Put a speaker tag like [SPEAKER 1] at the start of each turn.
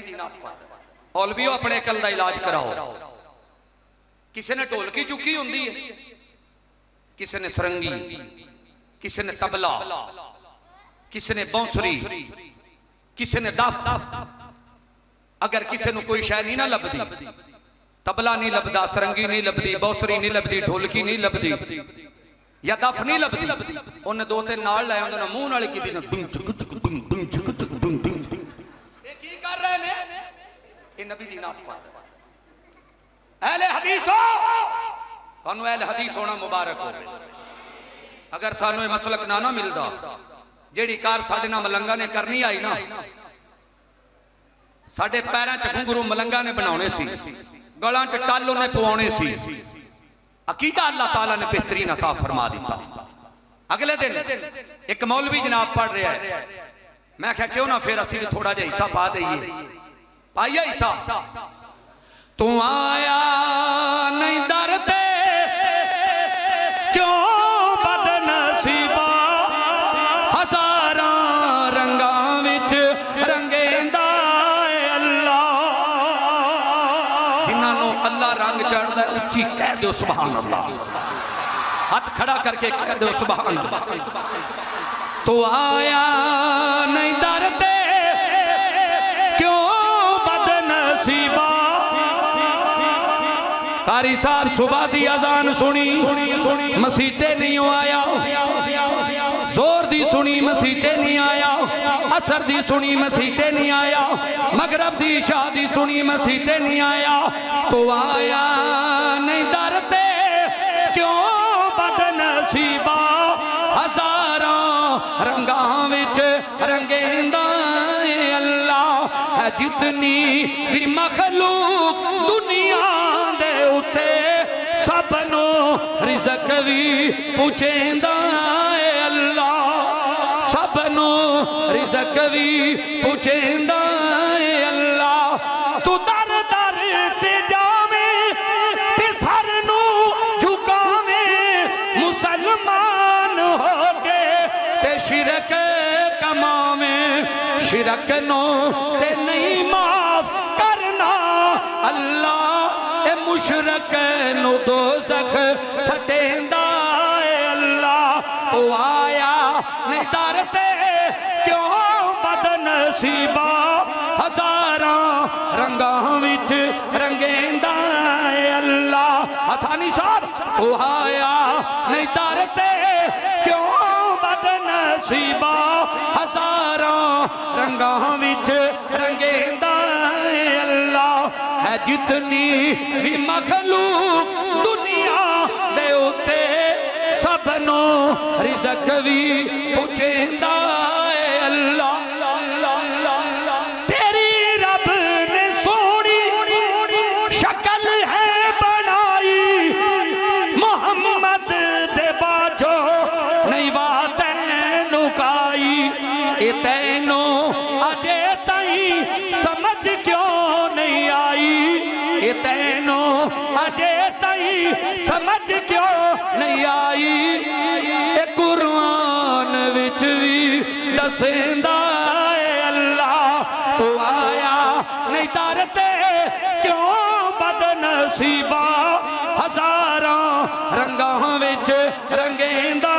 [SPEAKER 1] नबी दी नात पढ़ मौलवी अपने अकल का इलाज कराओ। किसी ने ढोलकी चुकी होंगी है, किसी ने सरंगी, किसी ने तबला, किसी ने बांसुरी, किसी ने दफ। अगर किसी को कोई शय नहीं ना लभदी, तबला नहीं लभदा, सरंगी नहीं लभदी, बांसुरी नहीं लभदी, ढोलकी नहीं लभदी या दफ नहीं लभदी, उन्हें दो तीन नाल लाए उन्होंने मुंह नाल की की कर रहे ने ये नबी दी नात पढ़। अहले हदीस हो, तुहानू अहले हदीस होना मुबारक हो। अगर सानू मसलक ना मिलता, जेड़ी कार साडे नाल मलंगा ने करनी आई ना, साडे पैरों च घुंघरू मलंगा ने बनाने सी, गलां च टल उन्हें पवाने सी। अकीदा अल्लाह ताला ने बेहतरीन अता फरमा दिता। अगले दिन एक मौलवी जनाब पढ़ रहा है, मैं क्या क्यों ना फिर असी भी थोड़ा जिहा हिस्सा पा दईए। पाइया हिस्सा। तू आया नहीं डरते क्यों बदनसीबा, हजारां रंगां विच रंगेंदा अल्लाह। जिन्हां अल्लाह रंग चढ़दा उच्ची कह दो सुभान अल्लाह, हाथ खड़ा करके कह दो सुभान अल्लाह। तो आया नहीं डरते क्यों बदनसीबा। कारी साहब सुबह दी अजान सुनी, मसीते नहीं आया, जोर दी सुनी मसीते नहीं आया, असर दी सुनी मसीते नहीं आया, मगरब दी इशा दी सुनी मसीते नहीं आया। तो आया नहीं डरते क्यों बदनसीबा, हजारां रंगां विच रंगेंदा अल्लाह है। जितनी भी मखलूक दुनिया दे उते सबनों रिज़्क भी पुछेंदा अल्लाह, सबनों रिज़्क भी पुछेंदा अल्लाह। तू दर दर ते जावे ते सर नूं झुकावे, मुसलमान होके ते शिरक कमावे, शिरक नो ते नहीं माफ करना अल्लाह, ए मुशरक नो दोज़ख सटेंदा अल्लाह। तो आया नहीं डरते क्यों बदनसीबा, हजारां रंगां विच रंगेंदा अल्लाह। हसानी साहब तो आया नहीं डरते क्यों बदनसीबा, हजारां रंगां विच रंगेंदा अल्लाह है। जितनी भी मखलूक दुनिया दे उते सबनों रिज़्क भी पुछेंदा अल्लाह। तेरी रब ने सोनी शक्ल है बनाई, मोहम्मद दे बाजो नहीं बात नुकाई। ए तैनों अजे तई समझ क्यों नहीं आई, ए तैनों अजे तई समझ क्यों नहीं आई। ए कुरान विच भी दसेंदा अल्लाह। तो आया नहीं डरते क्यों बदनसीबा, हजारां रंगां विच रंगेंदा